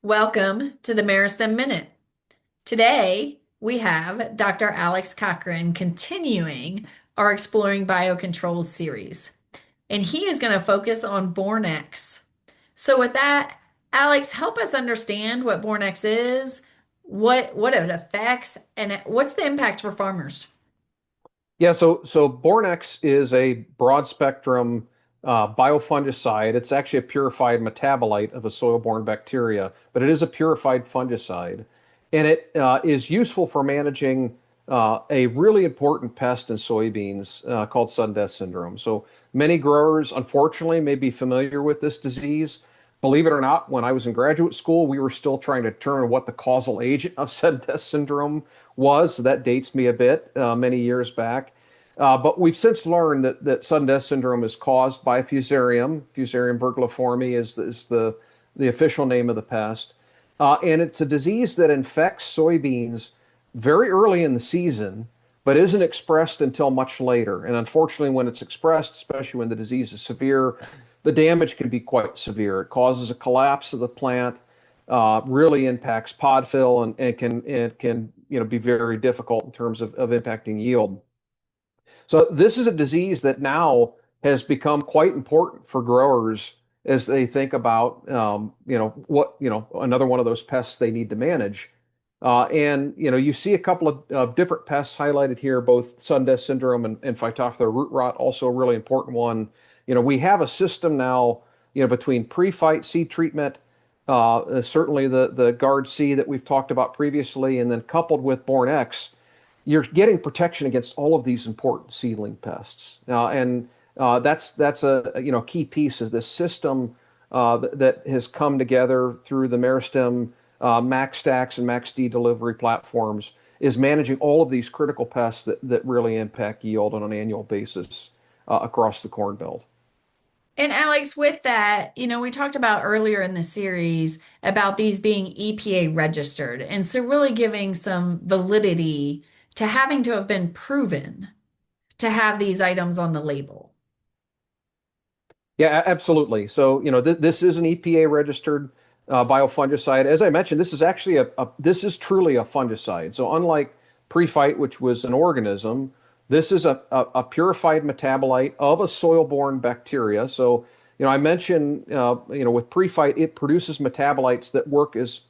Welcome to the Meristem Minute. Today, we have Dr. Alex Cochran continuing our Exploring Biocontrols series, and he is going to focus on BorneX. So, with that, Alex, help us understand what BorneX is, what it affects, and what's the impact for farmers. Yeah, so BorneX is a broad spectrum biofungicide. It's actually a purified metabolite of a soil-borne bacteria, but it is a purified fungicide, and it is useful for managing a really important pest in soybeans called sudden death syndrome. So many growers, unfortunately, may be familiar with this disease. Believe it or not, when I was in graduate school, we were still trying to determine what the causal agent of sudden death syndrome was. So that dates me a bit, many years back. But we've since learned that sudden death syndrome is caused by Fusarium. Fusarium virguliforme is the official name of the pest. And it's a disease that infects soybeans very early in the season, but isn't expressed until much later. And unfortunately, when it's expressed, especially when the disease is severe, the damage can be quite severe. It causes a collapse of the plant, really impacts pod fill, and can be very difficult in terms of impacting yield. So this is a disease that now has become quite important for growers as they think about another one of those pests they need to manage. And you see a couple of different pests highlighted here, both sudden death syndrome and Phytophthora root rot, also a really important one. We have a system now, between pre-fight seed treatment, certainly the Guard C that we've talked about previously, and then coupled with BorneX, you're getting protection against all of these important seedling pests. And that's a key piece of this system that has come together through the Meristem MaxStax and MaxD delivery platforms, is managing all of these critical pests that really impact yield on an annual basis across the Corn Belt. And Alex, with that, we talked about earlier in the series about these being EPA registered. And so really giving some validity to having to have been proven to have these items on the label. Yeah, absolutely. So, this is an EPA registered biofungicide. As I mentioned, this is actually this is truly a fungicide. So, unlike pre-fight, which was an organism, this is a purified metabolite of a soil-borne bacteria. So, I mentioned, with pre-fight, it produces metabolites that work as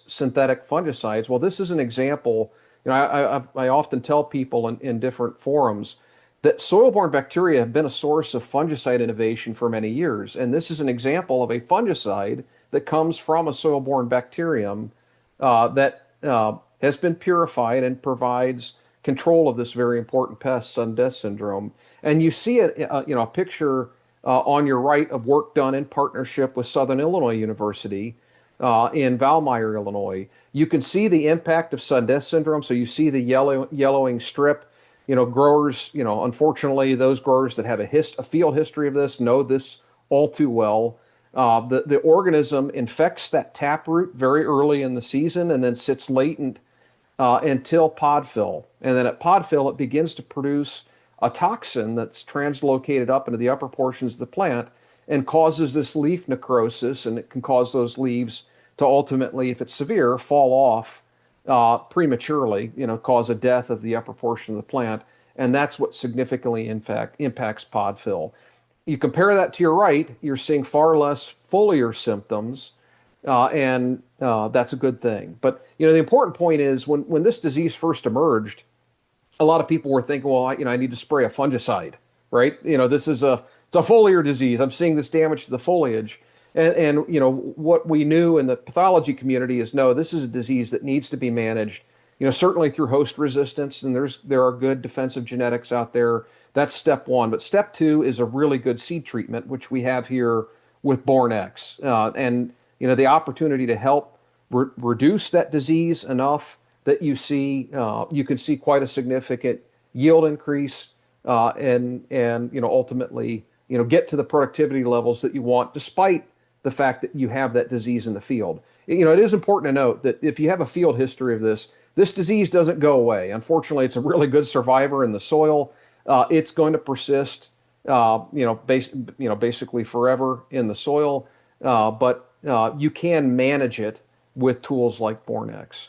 synthetic fungicides. Well, this is an example. I often tell people in different forums that soil-borne bacteria have been a source of fungicide innovation for many years. And this is an example of a fungicide that comes from a soil-borne bacterium that has been purified and provides control of this very important pest, sudden death syndrome. And you see a picture on your right of work done in partnership with Southern Illinois University in Valmeyer, Illinois. You can see the impact of sudden death syndrome. So you see the yellowing strip. Growers, unfortunately, those growers that have a field history of this know this all too well. The organism infects that taproot very early in the season and then sits latent until pod fill. And then at pod fill, it begins to produce a toxin that's translocated up into the upper portions of the plant and causes this leaf necrosis, and it can cause those leaves to ultimately, if it's severe, fall off prematurely, cause a death of the upper portion of the plant. And that's what significantly impacts pod fill. You compare that to your right, you're seeing far less foliar symptoms, and that's a good thing. But, the important point is when this disease first emerged, a lot of people were thinking, well, I need to spray a fungicide, right? It's a foliar disease. I'm seeing this damage to the foliage. And what we knew in the pathology community is, no, this is a disease that needs to be managed, certainly through host resistance, and there are good defensive genetics out there. That's step one. But step two is a really good seed treatment, which we have here with BorneX. And the opportunity to help reduce that disease enough that you can see quite a significant yield increase, and ultimately get to the productivity levels that you want, despite the fact that you have that disease in the field. It is important to note that if you have a field history of this disease doesn't go away. Unfortunately, it's a really good survivor in the soil. It's going to persist, basically forever in the soil. But you can manage it with tools like BorneX.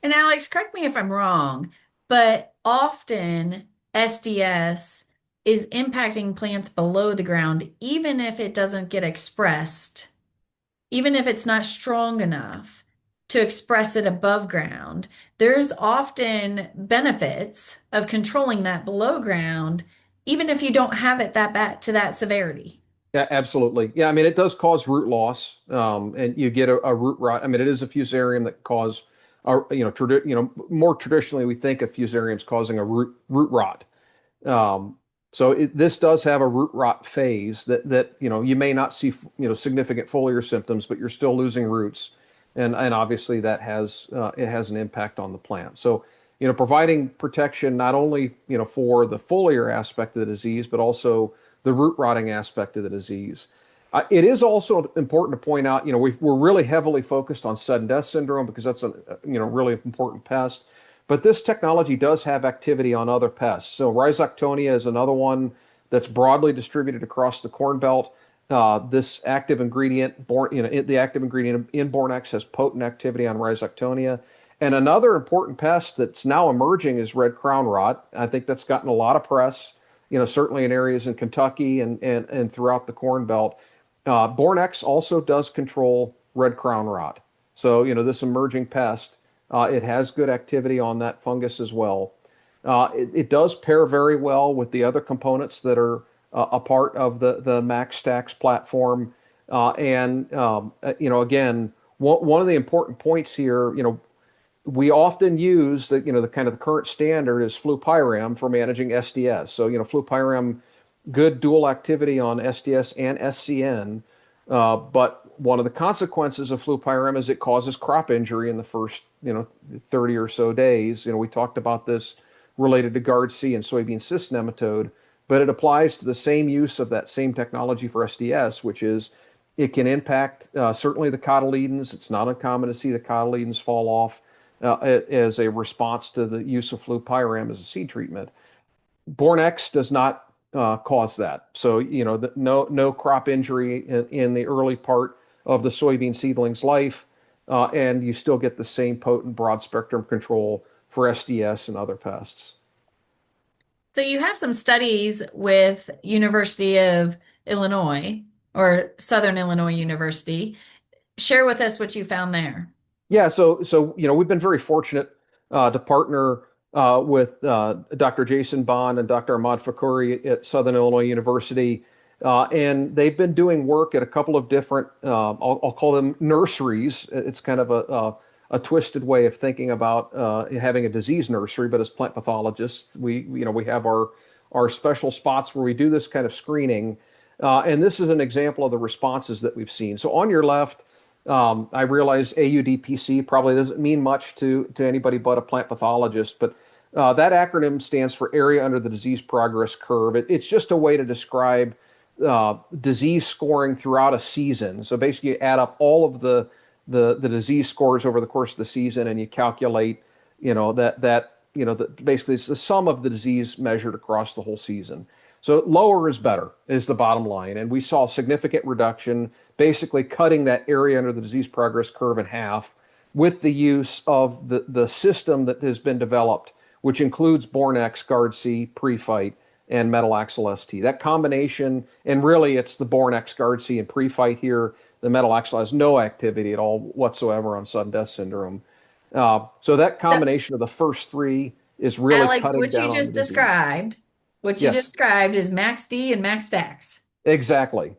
And Alex, correct me if I'm wrong, but often SDS is impacting plants below the ground, even if it doesn't get expressed, even if it's not strong enough to express it above ground. There's often benefits of controlling that below ground, even if you don't have it that bad to that severity. Yeah, absolutely. Yeah, I mean, it does cause root loss, and you get a root rot. I mean, it is a fusarium that cause, more traditionally we think of fusariums causing a root rot. Um, this does have a root rot phase that you may not see significant foliar symptoms, but you're still losing roots, and obviously that has it has an impact on the plant. So providing protection not only for the foliar aspect of the disease, but also the root rotting aspect of the disease. It is also important to point out, we're really heavily focused on sudden death syndrome because that's a really important pest. But this technology does have activity on other pests. So Rhizoctonia is another one that's broadly distributed across the Corn Belt. This active ingredient, the active ingredient in BorneX has potent activity on Rhizoctonia. And another important pest that's now emerging is red crown rot. I think that's gotten a lot of press, certainly in areas in Kentucky and throughout the Corn Belt. BorneX also does control red crown rot. So, this emerging pest, it has good activity on that fungus as well. It does pair very well with the other components that are a part of the MaxStax platform. Again, one of the important points here, we often use the kind of the current standard is flupiram for managing SDS. So, flupiram, good dual activity on SDS and SCN. But one of the consequences of flupiram is it causes crop injury in the first, 30 or so days. We talked about this related to Guard C and soybean cyst nematode, but it applies to the same use of that same technology for SDS, which is it can impact certainly the cotyledons. It's not uncommon to see the cotyledons fall off as a response to the use of flupiram as a seed treatment. BorneX does not cause that. So, no crop injury in the early part of the soybean seedling's life, and you still get the same potent broad spectrum control for SDS and other pests. So you have some studies with University of Illinois or Southern Illinois University. Share with us what you found there. Yeah, so we've been very fortunate to partner with Dr. Jason Bond and Dr. Ahmad Fakouri at Southern Illinois University, and they've been doing work at a couple of different I'll call them nurseries. It's kind of a twisted way of thinking about having a disease nursery, but as plant pathologists, we have our special spots where we do this kind of screening, and this is an example of the responses that we've seen. So on your left. I realize AUDPC probably doesn't mean much to anybody but a plant pathologist, but that acronym stands for Area Under the Disease Progress Curve. It's just a way to describe disease scoring throughout a season. So basically, you add up all of the disease scores over the course of the season, and you calculate, basically it's the sum of the disease measured across the whole season. So lower is better is the bottom line. And we saw significant reduction, basically cutting that area under the disease progress curve in half with the use of the system that has been developed, which includes BorneX, Guard C, Pre-Fight, and Metalaxyl ST. That combination, and really it's the BorneX, Guard C, and Pre-Fight here. The Metalaxyl has no activity at all whatsoever on sudden death syndrome. So that So, combination of the first three is really Alex, cutting down on the disease. what you Yes, described is max D and max DAX. exactly.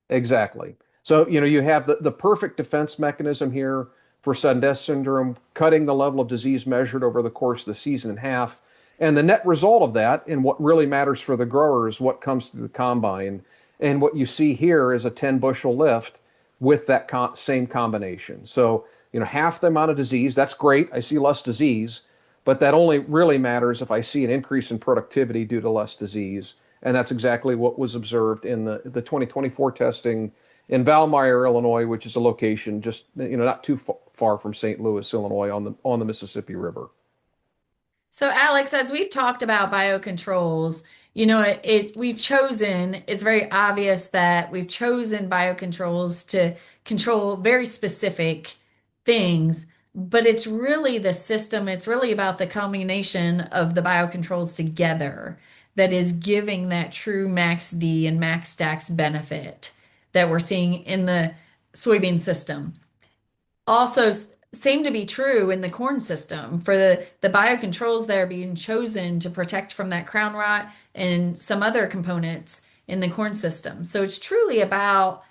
Exactly. So, you have the perfect defense mechanism here for sudden death syndrome, cutting the level of disease measured over the course of the season in half. And the net result of that, and what really matters for the grower, is what comes through the combine. And what you see here is a 10 bushel lift with that same combination. So, half the amount of disease, that's great. I see less disease, but that only really matters if I see an increase in productivity due to less disease. And that's exactly what was observed in the 2024 testing in Valmeyer, Illinois, which is a location just not too far from St. Louis, Illinois, on the Mississippi River. So, Alex, as we've talked about biocontrols, we've chosen, it's very obvious that we've chosen biocontrols to control very specific things, but it's really the system, it's really about the combination of the biocontrols together that is giving that true max D and max stacks benefit that we're seeing in the soybean system. Also seem to be true in the corn system for the biocontrols that are being chosen to protect from that crown rot and some other components in the corn system. So it's truly about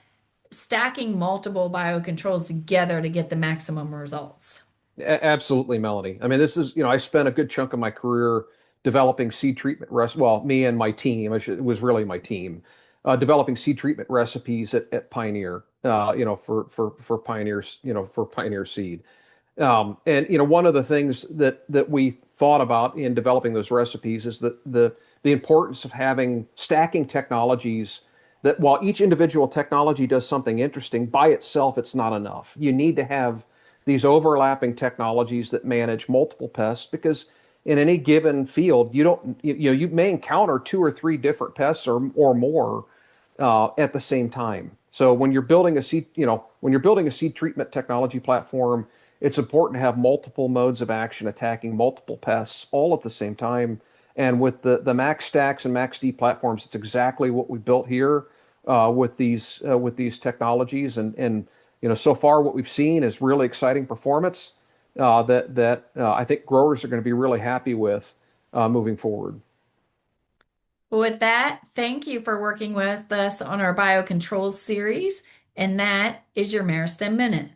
stacking multiple biocontrols together to get the maximum results. Absolutely, Melanie. I mean, this is, I spent a good chunk of my career developing seed treatment well, me and my team, it was really my team, developing seed treatment recipes at Pioneer, for Pioneers, for Pioneer Seed. And one of the things that we thought about in developing those recipes is that the importance of having stacking technologies that while each individual technology does something interesting, by itself it's not enough. You need to have these overlapping technologies that manage multiple pests because in any given field you don't you may encounter two or three different pests or more at the same time. So when you're building a seed, when you're building a seed treatment technology platform, it's important to have multiple modes of action attacking multiple pests all at the same time. And with the Max Stacks and Max D platforms, it's exactly what we built here with these technologies. And so far what we've seen is really exciting performance that I think growers are going to be really happy with moving forward. Well, with that, thank you for working with us on our biocontrols series, and that is your Meristem Minute.